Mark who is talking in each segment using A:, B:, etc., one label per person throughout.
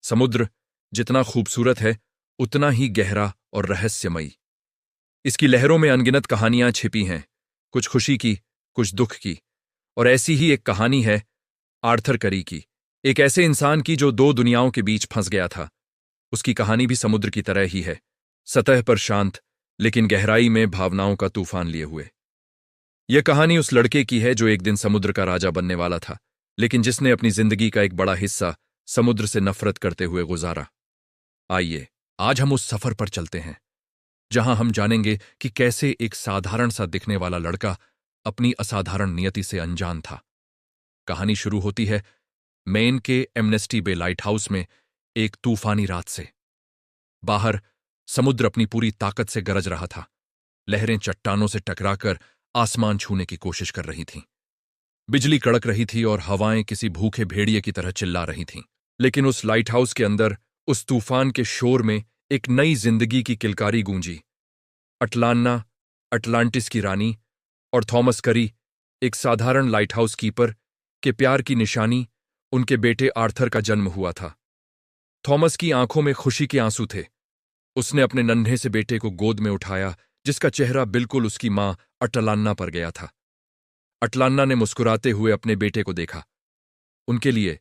A: समुद्र जितना खूबसूरत है उतना ही गहरा और रहस्यमयी। इसकी लहरों में अनगिनत कहानियां छिपी हैं, कुछ खुशी की, कुछ दुख की। और ऐसी ही एक कहानी है आर्थर करी की, एक ऐसे इंसान की जो दो दुनियाओं के बीच फंस गया था। उसकी कहानी भी समुद्र की तरह ही है, सतह पर शांत लेकिन गहराई में भावनाओं का तूफान लिए हुए। यह कहानी उस लड़के की है जो एक दिन समुद्र का राजा बनने वाला था, लेकिन जिसने अपनी जिंदगी का एक बड़ा हिस्सा समुद्र से नफरत करते हुए गुजारा। आइए आज हम उस सफर पर चलते हैं जहां हम जानेंगे कि कैसे एक साधारण सा दिखने वाला लड़का अपनी असाधारण नियति से अनजान था। कहानी शुरू होती है मेन के एम्नेस्टी बे लाइट हाउस में एक तूफानी रात से। बाहर समुद्र अपनी पूरी ताकत से गरज रहा था। लहरें चट्टानों से टकराकर आसमान छूने की कोशिश कर रही थीं। बिजली कड़क रही थी और हवाएं किसी भूखे भेड़िए की तरह चिल्ला रही थीं। लेकिन उस लाइट हाउस के अंदर, उस तूफान के शोर में एक नई जिंदगी की किलकारी गूंजी। अटलान्ना, अटलांटिस की रानी, और थॉमस करी, एक साधारण लाइट हाउस कीपर के प्यार की निशानी, उनके बेटे आर्थर का जन्म हुआ था। थॉमस की आंखों में खुशी के आंसू थे। उसने अपने नन्हे से बेटे को गोद में उठाया जिसका चेहरा बिल्कुल उसकी मां अटलान्ना पर गया था। अटलान्ना ने मुस्कुराते हुए अपने बेटे को देखा। उनके लिए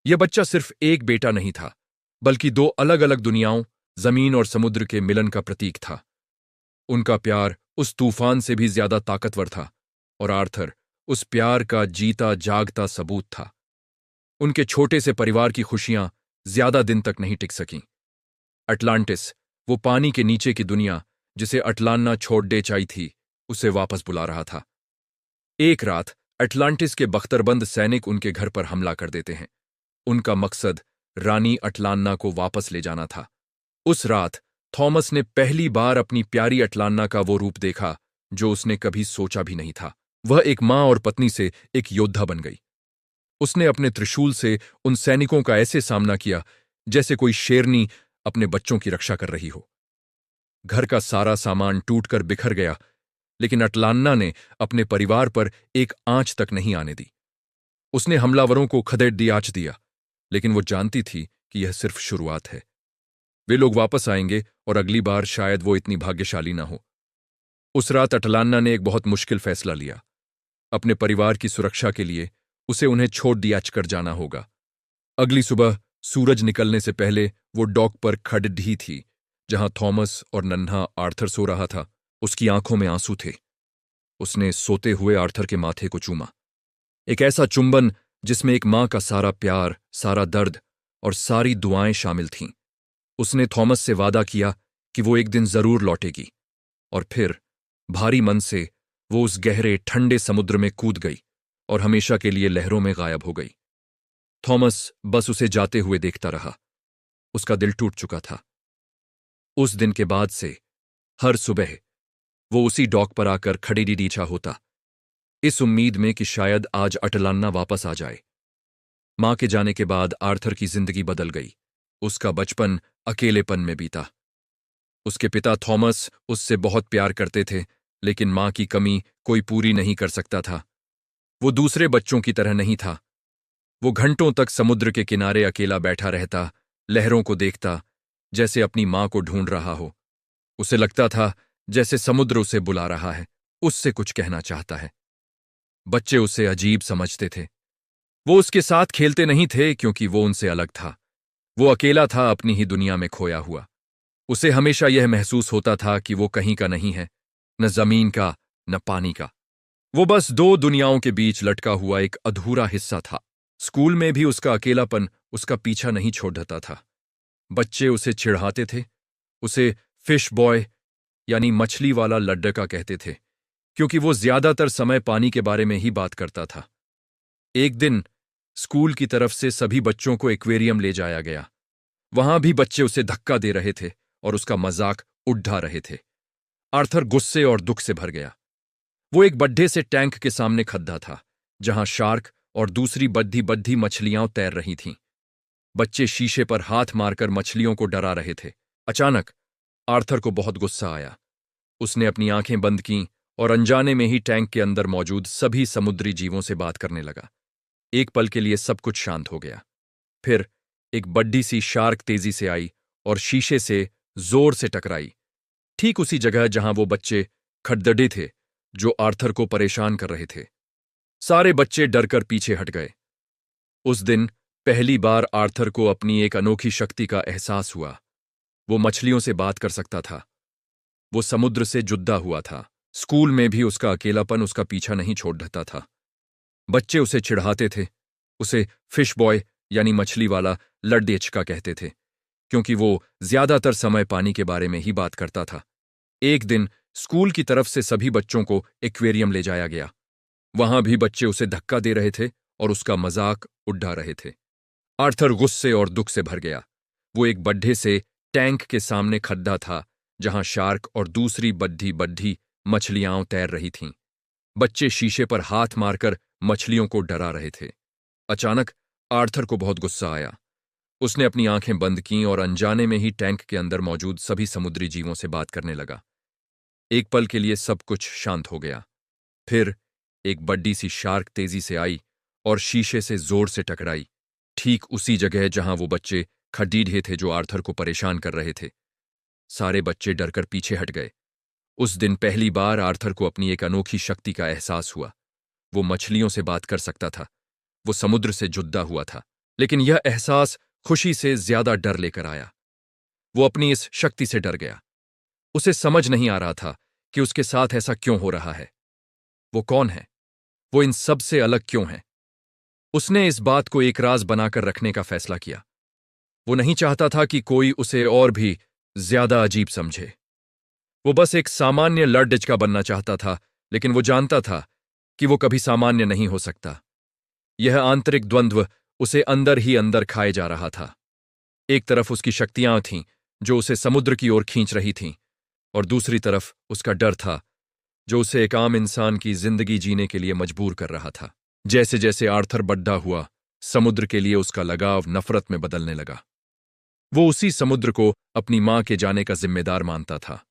A: यह बच्चा सिर्फ एक बेटा नहीं था, बल्कि दो अलग अलग दुनियाओं, जमीन और समुद्र के मिलन का प्रतीक था। उनका प्यार उस तूफान से भी ज्यादा ताकतवर था, और आर्थर उस प्यार का जीता जागता सबूत था। उनके छोटे से परिवार की खुशियां ज्यादा दिन तक नहीं टिक सकीं। अटलांटिस, वो पानी के नीचे की दुनिया जिसे अटलान्ना छोड़ दे चाई थी, उसे वापस बुला रहा था। एक रात अटलांटिस के बख्तरबंद सैनिक उनके घर पर हमला कर देते हैं। उनका मकसद रानी अटलान्ना को वापस ले जाना था। उस रात थॉमस ने पहली बार अपनी प्यारी अटलान्ना का वो रूप देखा जो उसने कभी सोचा भी नहीं था। वह एक मां और पत्नी से एक योद्धा बन गई। उसने अपने त्रिशूल से उन सैनिकों का ऐसे सामना किया जैसे कोई शेरनी अपने बच्चों की रक्षा कर रही हो। घर का सारा सामान टूटकर बिखर गया, लेकिन अटलान्ना ने अपने परिवार पर एक आंच तक नहीं आने दी। उसने हमलावरों को खदेड़ आंच दिया, लेकिन वो जानती थी कि यह सिर्फ शुरुआत है। वे लोग वापस आएंगे और अगली बार शायद वो इतनी भाग्यशाली ना हो। उस रात अटलान्ना ने एक बहुत मुश्किल फैसला लिया। अपने परिवार की सुरक्षा के लिए उसे उन्हें छोड़ दियाच कर जाना होगा। अगली सुबह सूरज निकलने से पहले वो डॉक पर खड़ी थी जहां थॉमस और नन्हा आर्थर सो रहा था। उसकी आंखों में आंसू थे। उसने सोते हुए आर्थर के माथे को चूमा, एक ऐसा चुंबन जिसमें एक मां का सारा प्यार, सारा दर्द और सारी दुआएं शामिल थीं। उसने थॉमस से वादा किया कि वो एक दिन जरूर लौटेगी, और फिर भारी मन से वो उस गहरे ठंडे समुद्र में कूद गई और हमेशा के लिए लहरों में गायब हो गई। थॉमस बस उसे जाते हुए देखता रहा। उसका दिल टूट चुका था। उस दिन के बाद से हर सुबह वो उसी डॉक पर आकर खड़ी डीडीछा होता, इस उम्मीद में कि शायद आज अटलान्ना वापस आ जाए। मां के जाने के बाद आर्थर की जिंदगी बदल गई। उसका बचपन अकेलेपन में बीता। उसके पिता थॉमस उससे बहुत प्यार करते थे, लेकिन मां की कमी कोई पूरी नहीं कर सकता था। वो दूसरे बच्चों की तरह नहीं था। वो घंटों तक समुद्र के किनारे अकेला बैठा रहता, लहरों को देखता, जैसे अपनी मां को ढूंढ रहा हो। उसे लगता था जैसे समुद्र उसे बुला रहा है, उससे कुछ कहना चाहता है। बच्चे उसे अजीब समझते थे। वो उसके साथ खेलते नहीं थे क्योंकि वो उनसे अलग था। वो अकेला था, अपनी ही दुनिया में खोया हुआ। उसे हमेशा यह महसूस होता था कि वो कहीं का नहीं है, न जमीन का न पानी का। वो बस दो दुनियाओं के बीच लटका हुआ एक अधूरा हिस्सा था। स्कूल में भी उसका अकेलापन उसका पीछा नहीं छोड़ता था। बच्चे उसे चिढ़ाते थे, उसे फिश बॉय यानी मछली वाला लड्डका कहते थे, क्योंकि वो ज्यादातर समय पानी के बारे में ही बात करता था। एक दिन स्कूल की तरफ से सभी बच्चों को एक्वेरियम ले जाया गया। वहां भी बच्चे उसे धक्का दे रहे थे और उसका मजाक उड़ा रहे थे। आर्थर गुस्से और दुख से भर गया। वो एक बड्ढे से टैंक के सामने खड़ा था जहां शार्क और दूसरी बद्धी बद्धी मछलियां तैर रही थीं। बच्चे शीशे पर हाथ मारकर मछलियों को डरा रहे थे। अचानक आर्थर को बहुत गुस्सा आया। उसने अपनी आंखें बंद कीं और अनजाने में ही टैंक के अंदर मौजूद सभी समुद्री जीवों से बात करने लगा। एक पल के लिए सब कुछ शांत हो गया। फिर एक बड्डी सी शार्क तेजी से आई और शीशे से जोर से टकराई, ठीक उसी जगह जहां वो बच्चे खड़दड़े थे जो आर्थर को परेशान कर रहे थे। सारे बच्चे डरकर पीछे हट गए। उस दिन पहली बार आर्थर को अपनी एक अनोखी शक्ति का एहसास हुआ। वो मछलियों से बात कर सकता था। वो समुद्र से जुदा हुआ था। स्कूल में भी उसका अकेलापन उसका पीछा नहीं छोड़ता था। बच्चे उसे चिढ़ाते थे, उसे फिश बॉय यानी मछली वाला लड़देचका कहते थे, क्योंकि वो ज्यादातर समय पानी के बारे में ही बात करता था। एक दिन स्कूल की तरफ से सभी बच्चों को एक्वेरियम ले जाया गया। वहां भी बच्चे उसे धक्का दे रहे थे और उसका मजाक उड़ा रहे थे। आर्थर गुस्से और दुख से भर गया। वो एक बड्ढे से टैंक के सामने खड्डा था जहां शार्क और दूसरी बड्ढी बड्ढी मछलियां तैर रही थीं। बच्चे शीशे पर हाथ मारकर मछलियों को डरा रहे थे। अचानक आर्थर को बहुत गुस्सा आया। उसने अपनी आंखें बंद कीं और अनजाने में ही टैंक के अंदर मौजूद सभी समुद्री जीवों से बात करने लगा। एक पल के लिए सब कुछ शांत हो गया। फिर एक बड्डी सी शार्क तेजी से आई और शीशे से जोर से टकराई, ठीक उसी जगह जहां वो बच्चे खड़ीढे थे जो आर्थर को परेशान कर रहे थे। सारे बच्चे डरकर पीछे हट गए। उस दिन पहली बार आर्थर को अपनी एक अनोखी शक्ति का एहसास हुआ। वो मछलियों से बात कर सकता था। वो समुद्र से जुदा हुआ था। लेकिन यह एहसास खुशी से ज्यादा डर लेकर आया। वो अपनी इस शक्ति से डर गया। उसे समझ नहीं आ रहा था कि उसके साथ ऐसा क्यों हो रहा है। वो कौन है? वो इन सब से अलग क्यों है? उसने इस बात को एक राज बनाकर रखने का फैसला किया। वो नहीं चाहता था कि कोई उसे और भी ज्यादा अजीब समझे। वो बस एक सामान्य लड़डिचका बनना चाहता था, लेकिन वो जानता था कि वो कभी सामान्य नहीं हो सकता। यह आंतरिक द्वंद्व उसे अंदर ही अंदर खाए जा रहा था। एक तरफ उसकी शक्तियां थीं जो उसे समुद्र की ओर खींच रही थीं, और दूसरी तरफ उसका डर था जो उसे एक आम इंसान की जिंदगी जीने के लिए मजबूर कर रहा था। जैसे जैसे आर्थर बड्डा हुआ, समुद्र के लिए उसका लगाव नफरत में बदलने लगा। वो उसी समुद्र को अपनी मां के जाने का जिम्मेदार मानता था।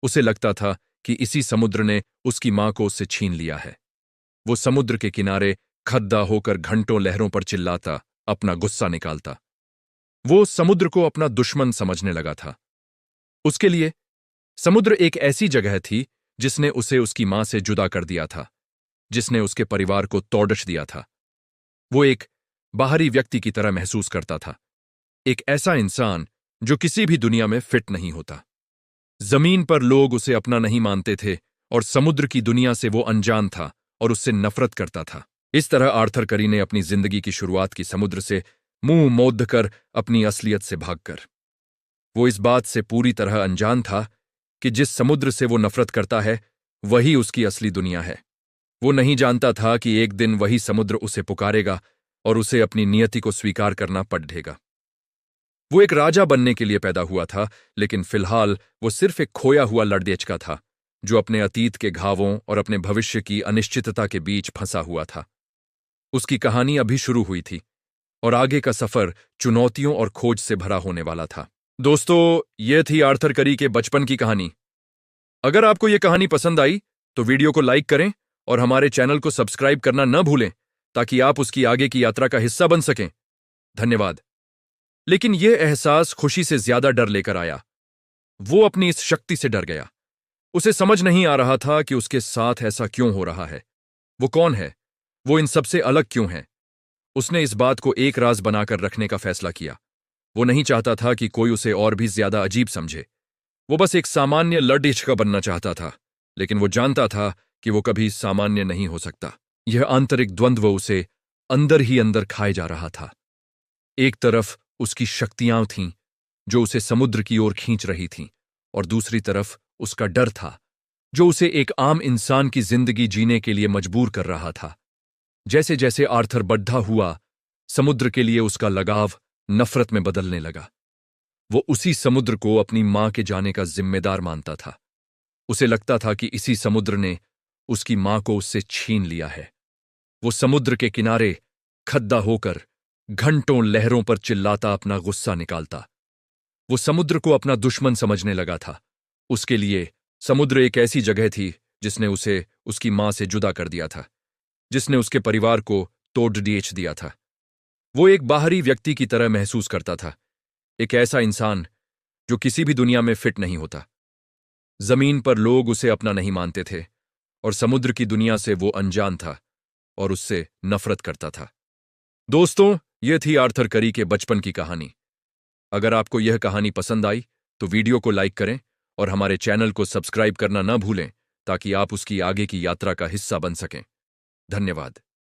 A: उसे लगता था कि इसी समुद्र ने उसकी मां को उससे छीन लिया है। वो समुद्र के किनारे खद्दा होकर घंटों लहरों पर चिल्लाता, अपना गुस्सा निकालता। वो समुद्र को अपना दुश्मन समझने लगा था। उसके लिए समुद्र एक ऐसी जगह थी जिसने उसे उसकी मां से जुदा कर दिया था, जिसने उसके परिवार को तोड़श दिया था। वो एक बाहरी व्यक्ति की तरह महसूस करता था, एक ऐसा इंसान जो किसी भी दुनिया में फिट नहीं होता। जमीन पर लोग उसे अपना नहीं मानते थे और समुद्र की दुनिया से वो अनजान था और उससे नफरत करता था। इस तरह आर्थर करी ने अपनी जिंदगी की शुरुआत की समुद्र से, मुंह मोद कर, अपनी असलियत से भागकर। वो इस बात से पूरी तरह अनजान था कि जिस समुद्र से वो नफरत करता है वही उसकी असली दुनिया है। वो नहीं जानता था कि एक दिन वही समुद्र उसे पुकारेगा और उसे अपनी नियति को स्वीकार करना पड़ेगा। वो एक राजा बनने के लिए पैदा हुआ था, लेकिन फिलहाल वो सिर्फ एक खोया हुआ लड़देचका था जो अपने अतीत के घावों और अपने भविष्य की अनिश्चितता के बीच फंसा हुआ था। उसकी कहानी अभी शुरू हुई थी और आगे का सफर चुनौतियों और खोज से भरा होने वाला था। दोस्तों, यह थी आर्थर करी के बचपन की कहानी। अगर आपको यह कहानी पसंद आई तो वीडियो को लाइक करें और हमारे चैनल को सब्सक्राइब करना न भूलें ताकि आप उसकी आगे की यात्रा का हिस्सा बन सकें। धन्यवाद। लेकिन यह एहसास खुशी से ज्यादा डर लेकर आया। वो अपनी इस शक्ति से डर गया। उसे समझ नहीं आ रहा था कि उसके साथ ऐसा क्यों हो रहा है। वो कौन है? वो इन सबसे अलग क्यों है? उसने इस बात को एक राज बनाकर रखने का फैसला किया। वो नहीं चाहता था कि कोई उसे और भी ज्यादा अजीब समझे। वो बस एक सामान्य लड़देचका बनना चाहता था, लेकिन वो जानता था कि वो कभी सामान्य नहीं हो सकता। यह आंतरिक द्वंद्व उसे अंदर ही अंदर खाए जा रहा था। एक तरफ उसकी शक्तियां थीं जो उसे समुद्र की ओर खींच रही थीं, और दूसरी तरफ उसका डर था जो उसे एक आम इंसान की जिंदगी जीने के लिए मजबूर कर रहा था। जैसे जैसे आर्थर बड्ढा हुआ, समुद्र के लिए उसका लगाव नफरत में बदलने लगा। वो उसी समुद्र को अपनी मां के जाने का जिम्मेदार मानता था। उसे लगता था कि इसी समुद्र ने उसकी मां को उससे छीन लिया है। वो समुद्र के किनारे खद्दा होकर घंटों लहरों पर चिल्लाता, अपना गुस्सा निकालता। वो समुद्र को अपना दुश्मन समझने लगा था। उसके लिए समुद्र एक ऐसी जगह थी जिसने उसे उसकी मां से जुदा कर दिया था, जिसने उसके परिवार को तोड़ दिया था। वो एक बाहरी व्यक्ति की तरह महसूस करता था, एक ऐसा इंसान जो किसी भी दुनिया में फिट नहीं होता। जमीन पर लोग उसे अपना नहीं मानते थे और समुद्र की दुनिया से वो अनजान था और उससे नफरत करता था। दोस्तों, यह थी आर्थर करी के बचपन की कहानी। अगर आपको यह कहानी पसंद आई तो वीडियो को लाइक करें और हमारे चैनल को सब्सक्राइब करना न भूलें ताकि आप उसकी आगे की यात्रा का हिस्सा बन सकें। धन्यवाद।